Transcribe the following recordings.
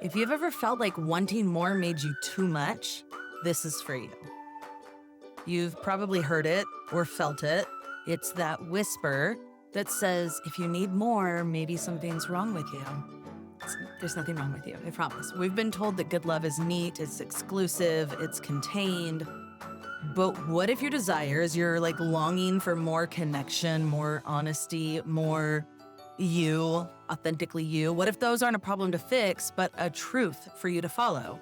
If you've ever felt like wanting more made you too much, this is for you. You've probably heard it or felt it. It's that whisper that says, if you need more, maybe something's wrong with you. There's nothing wrong with you, I promise. We've been told that good love is neat, it's exclusive, it's contained. But what if your desires, you're like longing for more connection, more honesty, more you, authentically you? What if those aren't a problem to fix, but a truth for you to follow?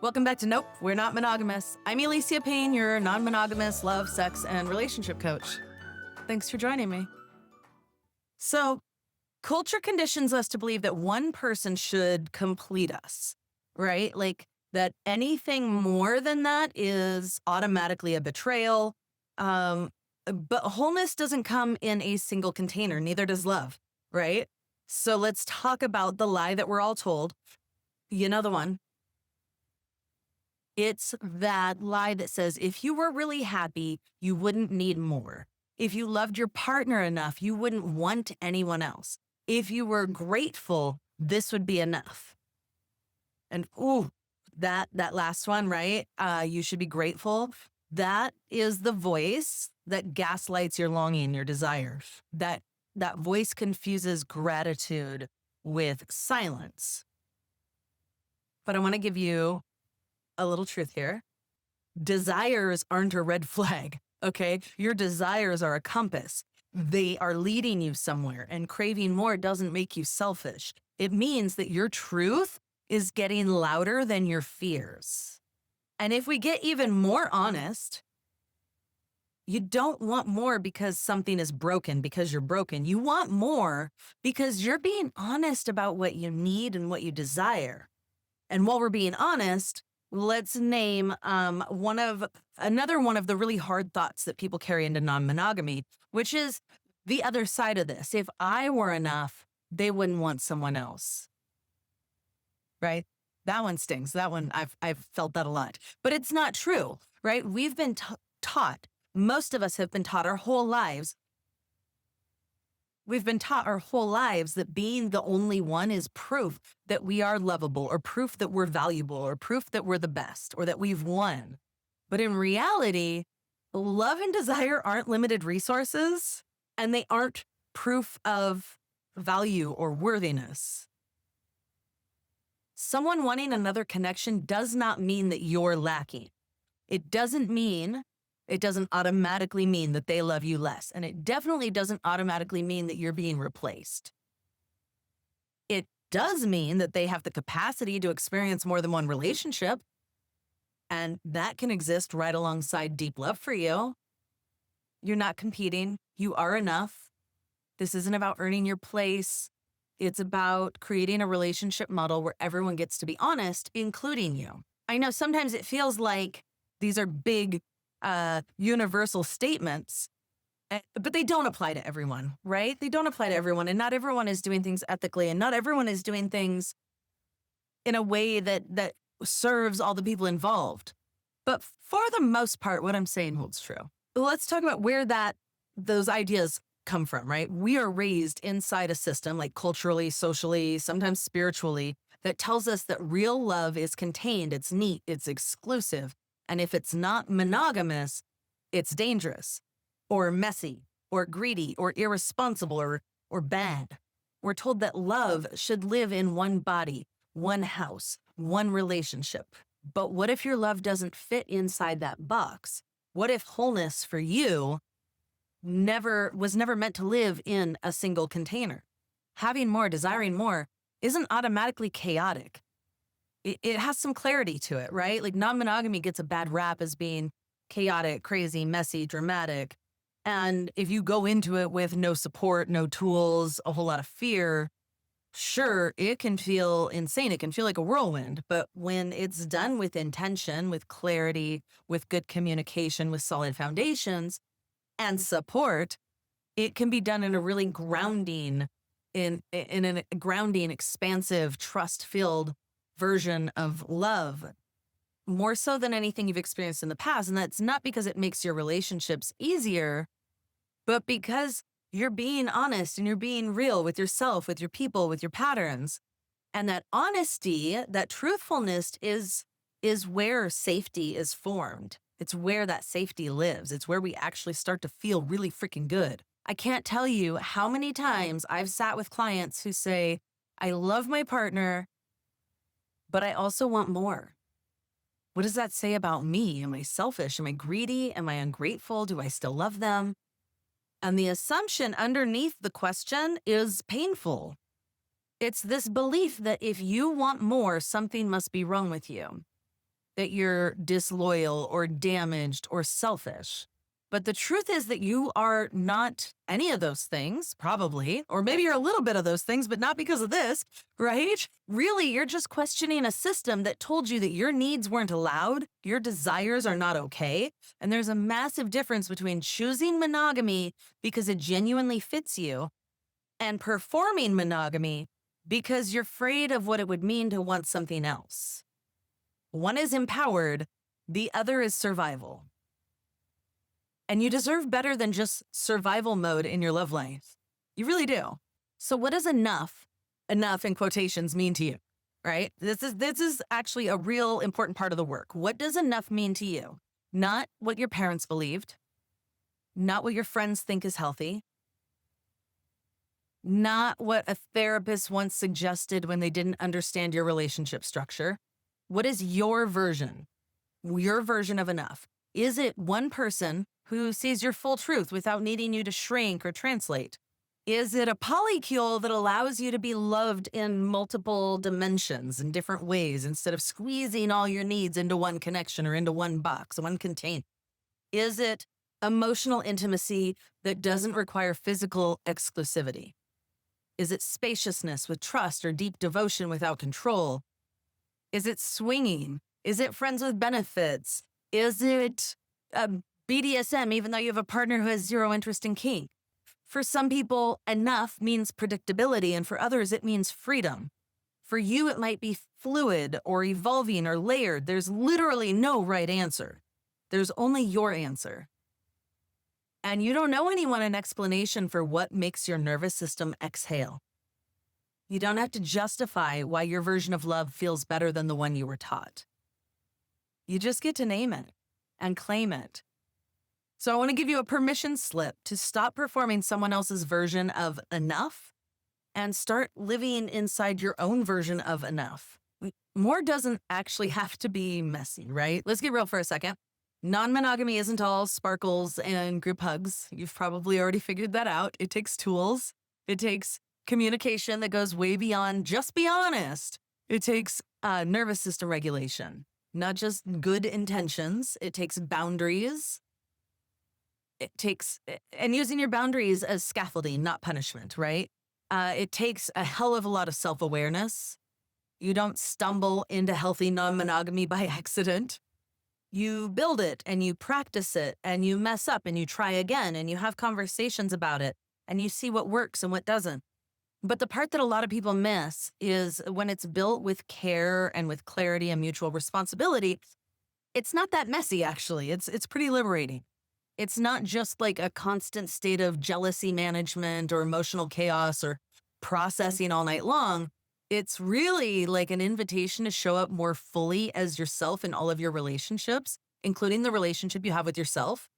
Welcome back to Nope, We're Not Monogamous. I'm Alicia Payne, your non-monogamous love, sex, and relationship coach. Thanks for joining me. So, culture conditions us to believe that one person should complete us, right? Like that anything more than that is automatically a betrayal. But wholeness doesn't come in a single container, neither does love, right? So let's talk about the lie that we're all told. You know the one. It's that lie that says, if you were really happy, you wouldn't need more. If you loved your partner enough, you wouldn't want anyone else. If you were grateful, this would be enough. And that last one, right? You should be grateful. That is the voice that gaslights your longing, your desire. That voice confuses gratitude with silence. But I want to give you a little truth here. Desires aren't a red flag, okay? Your desires are a compass. They are leading you somewhere, and craving more doesn't make you selfish. It means that your truth is getting louder than your fears. And if we get even more honest, you don't want more because something is broken, because you're broken. You want more because you're being honest about what you need and what you desire. And while we're being honest, let's name another one of the really hard thoughts that people carry into non-monogamy, which is the other side of this. If I were enough, they wouldn't want someone else. Right? That one stings. That one, I've felt that a lot. But it's not true, right? We've been taught, most of us have been taught our whole lives. We've been taught our whole lives that being the only one is proof that we are lovable, or proof that we're valuable, or proof that we're the best, or that we've won. But in reality, love and desire aren't limited resources, and they aren't proof of value or worthiness. Someone wanting another connection does not mean that you're lacking. It doesn't automatically mean that they love you less. And it definitely doesn't automatically mean that you're being replaced. It does mean that they have the capacity to experience more than one relationship. And that can exist right alongside deep love for you. You're not competing. You are enough. This isn't about earning your place. It's about creating a relationship model where everyone gets to be honest, including you. I know sometimes it feels like these are big, universal statements, but they don't apply to everyone, right? They don't apply to everyone, and not everyone is doing things ethically, and not everyone is doing things in a way that serves all the people involved. But for the most part, what I'm saying holds true. Let's talk about where those ideas come from, right? We are raised inside a system, like culturally, socially, sometimes spiritually, that tells us that real love is contained, it's neat, it's exclusive. And if it's not monogamous, it's dangerous, or messy, or greedy, or irresponsible, or bad. We're told that love should live in one body, one house, one relationship. But what if your love doesn't fit inside that box? What if wholeness for you was never meant to live in a single container? Having more, desiring more, isn't automatically chaotic. It has some clarity to it, right? Like non-monogamy gets a bad rap as being chaotic, crazy, messy, dramatic. And if you go into it with no support, no tools, a whole lot of fear, sure, it can feel insane. It can feel like a whirlwind. But when it's done with intention, with clarity, with good communication, with solid foundations and support, it can be done in a really grounding, in a grounding, expansive, trust-filled version of love, more so than anything you've experienced in the past. And that's not because it makes your relationships easier, but because you're being honest and you're being real with yourself, with your people, with your patterns. And that honesty, that truthfulness is where safety is formed. It's where that safety lives. It's where we actually start to feel really freaking good. I can't tell you how many times I've sat with clients who say, I love my partner, but I also want more. What does that say about me? Am I selfish? Am I greedy? Am I ungrateful? Do I still love them? And the assumption underneath the question is painful. It's this belief that if you want more, something must be wrong with you, that you're disloyal or damaged or selfish. But the truth is that you are not any of those things, probably, or maybe you're a little bit of those things, but not because of this, right? Really, you're just questioning a system that told you that your needs weren't allowed, your desires are not okay, and there's a massive difference between choosing monogamy because it genuinely fits you and performing monogamy because you're afraid of what it would mean to want something else. One is empowered, the other is survival. And you deserve better than just survival mode in your love life. You really do. So what does enough in quotations mean to you, right? This is actually a real important part of the work. What does enough mean to you? Not what your parents believed, not what your friends think is healthy, not what a therapist once suggested when they didn't understand your relationship structure. What is your version of enough? Is it one person who sees your full truth without needing you to shrink or translate? Is it a polycule that allows you to be loved in multiple dimensions in different ways instead of squeezing all your needs into one connection or into one box, one container? Is it emotional intimacy that doesn't require physical exclusivity? Is it spaciousness with trust or deep devotion without control? Is it swinging? Is it friends with benefits? Is it BDSM, even though you have a partner who has zero interest in kink? For some people, enough means predictability, and for others, it means freedom. For you, it might be fluid or evolving or layered. There's literally no right answer. There's only your answer. And you don't know anyone an explanation for what makes your nervous system exhale. You don't have to justify why your version of love feels better than the one you were taught. You just get to name it and claim it. So I want to give you a permission slip to stop performing someone else's version of enough and start living inside your own version of enough. More doesn't actually have to be messy, right? Let's get real for a second. Non-monogamy isn't all sparkles and group hugs. You've probably already figured that out. It takes tools. It takes communication that goes way beyond just be honest. It takes nervous system regulation, not just good intentions. It takes boundaries. It takes, and using your boundaries as scaffolding, not punishment, right? It takes a hell of a lot of self-awareness. You don't stumble into healthy non-monogamy by accident. You build it and you practice it and you mess up and you try again and you have conversations about it and you see what works and what doesn't. But the part that a lot of people miss is when it's built with care and with clarity and mutual responsibility, it's not that messy, actually. It's pretty liberating. It's not just like a constant state of jealousy management or emotional chaos or processing all night long. It's really like an invitation to show up more fully as yourself in all of your relationships, including the relationship you have with yourself.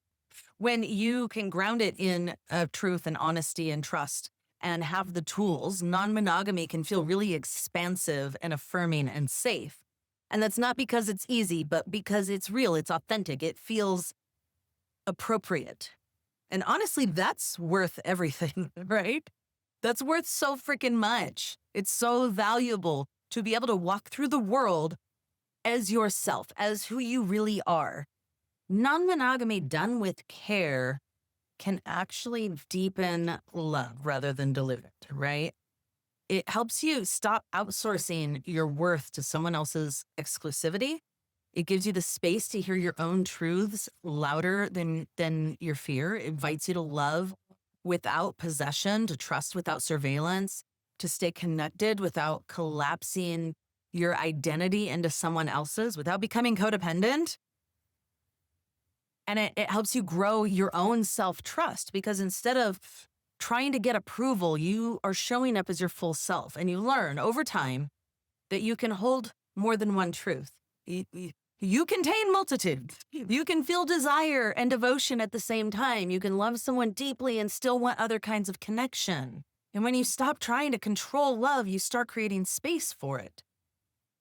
When you can ground it in truth and honesty and trust and have the tools, non-monogamy can feel really expansive and affirming and safe. And that's not because it's easy, but because it's real, it's authentic, it feels appropriate. And honestly, that's worth everything, right? That's worth so freaking much. It's so valuable to be able to walk through the world as yourself, as who you really are. Non-monogamy done with care can actually deepen love rather than dilute it, right? It helps you stop outsourcing your worth to someone else's exclusivity. It gives you the space to hear your own truths louder than your fear. It invites you to love without possession, to trust without surveillance, to stay connected without collapsing your identity into someone else's, without becoming codependent. And it helps you grow your own self-trust because instead of trying to get approval, you are showing up as your full self. And you learn over time that you can hold more than one truth. You contain multitudes. You can feel desire and devotion at the same time. You can love someone deeply and still want other kinds of connection. And when you stop trying to control love, you start creating space for it.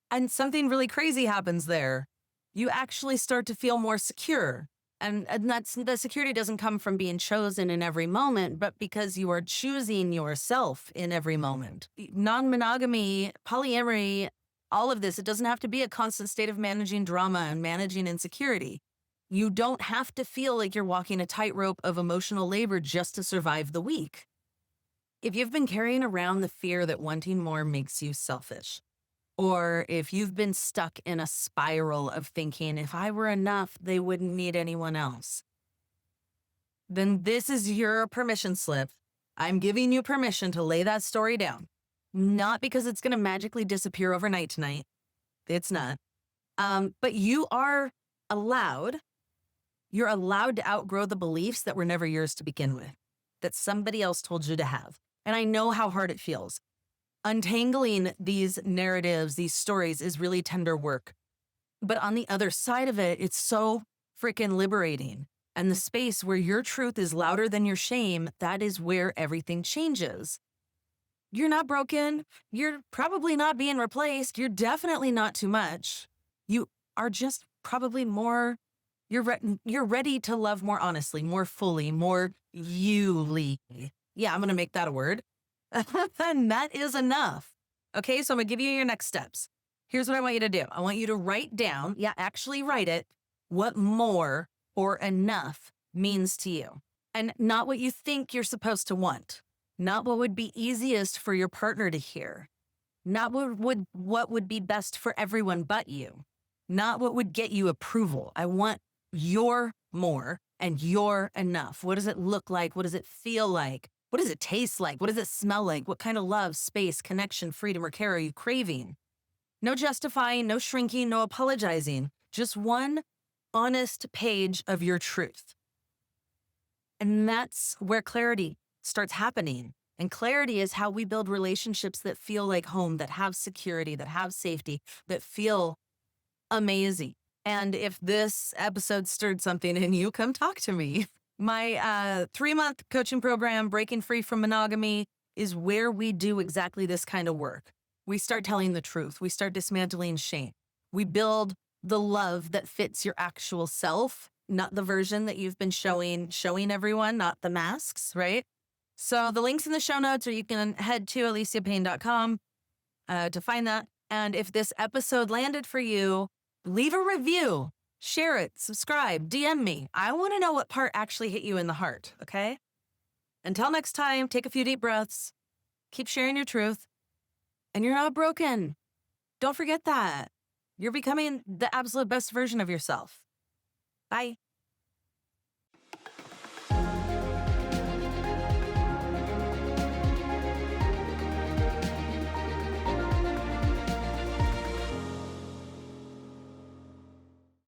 And something really crazy happens there. You actually start to feel more secure. And the security doesn't come from being chosen in every moment, but because you are choosing yourself in every moment. Non-monogamy, polyamory, all of this, it doesn't have to be a constant state of managing drama and managing insecurity. You don't have to feel like you're walking a tightrope of emotional labor just to survive the week. If you've been carrying around the fear that wanting more makes you selfish, or if you've been stuck in a spiral of thinking, if I were enough, they wouldn't need anyone else, then this is your permission slip. I'm giving you permission to lay that story down. Not because it's going to magically disappear overnight tonight. It's not. But you're allowed to outgrow the beliefs that were never yours to begin with, that somebody else told you to have. And I know how hard it feels. Untangling these narratives, these stories is really tender work. But on the other side of it, it's so freaking liberating. And the space where your truth is louder than your shame, that is where everything changes. You're not broken. You're probably not being replaced. You're definitely not too much. You are just probably more, you're ready to love more honestly, more fully, more you-ly. Yeah, I'm going to make that a word. And that is enough. Okay, so I'm going to give you your next steps. Here's what I want you to do. I want you to write down, actually write it, what more or enough means to you. And not what you think you're supposed to want. Not what would be easiest for your partner to hear. Not what would be best for everyone but you. Not what would get you approval. I want your more and your enough. What does it look like? What does it feel like? What does it taste like? What does it smell like? What kind of love, space, connection, freedom, or care are you craving? No justifying, no shrinking, no apologizing. Just one honest page of your truth. And that's where clarity starts happening. And clarity is how we build relationships that feel like home, that have security, that have safety, that feel amazing. And if this episode stirred something in you, come talk to me. My 3-month coaching program, Breaking Free from Monogamy, is where we do exactly this kind of work. We start telling the truth. We start dismantling shame. We build the love that fits your actual self, not the version that you've been showing everyone, not the masks, right? So the link's in the show notes, or you can head to aliciapayne.com to find that. And if this episode landed for you, leave a review, share it, subscribe, DM me. I want to know what part actually hit you in the heart, okay? Until next time, take a few deep breaths, keep sharing your truth, and you're not broken. Don't forget that. You're becoming the absolute best version of yourself. Bye.